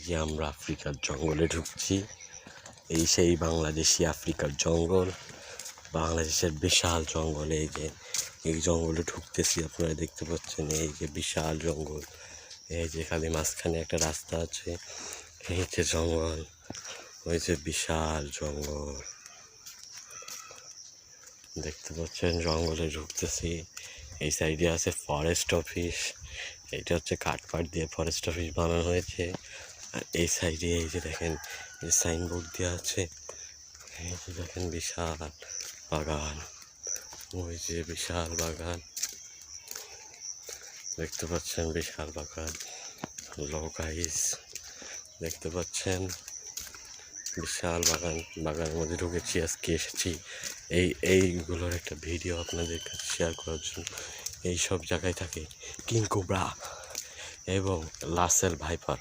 যে আমরা আফ্রিকার জঙ্গলে ঢুকছি। এই সেই বাংলাদেশি আফ্রিকার জঙ্গল, বাংলাদেশের বিশাল জঙ্গল। এই জঙ্গলে ঢুকতেছি, আপনারা দেখতে পাচ্ছেন এই যে বিশাল জঙ্গল। এই যে খালি মাঝখানে একটা রাস্তা আছে, এই যে জঙ্গল, ওই যে বিশাল জঙ্গল দেখতে পাচ্ছেন। জঙ্গলে ঢুকতেছি, এই সাইডে আছে ফরেস্ট অফিস। এটা হচ্ছে কাঠপাট দিয়ে ফরেস্ট অফিস বানানো হয়েছে। আর এই সাইডে এই যে দেখেন সাইনবোর্ড দেওয়া আছে। এই যে দেখেন বিশাল বাগান, ওই যে বিশাল বাগান দেখতে পাচ্ছেন, বিশাল বাগান। হ্যালো গাইস, দেখতে পাচ্ছেন বিশাল বাগান। বাগানের মধ্যে ঢুকেছি, আজকে এসেছি এইগুলোর একটা ভিডিও আপনাদের কাছে শেয়ার করার জন্য। এই সব জায়গায় থাকে কিং কোবরা এবং রাসেল ভাইপার।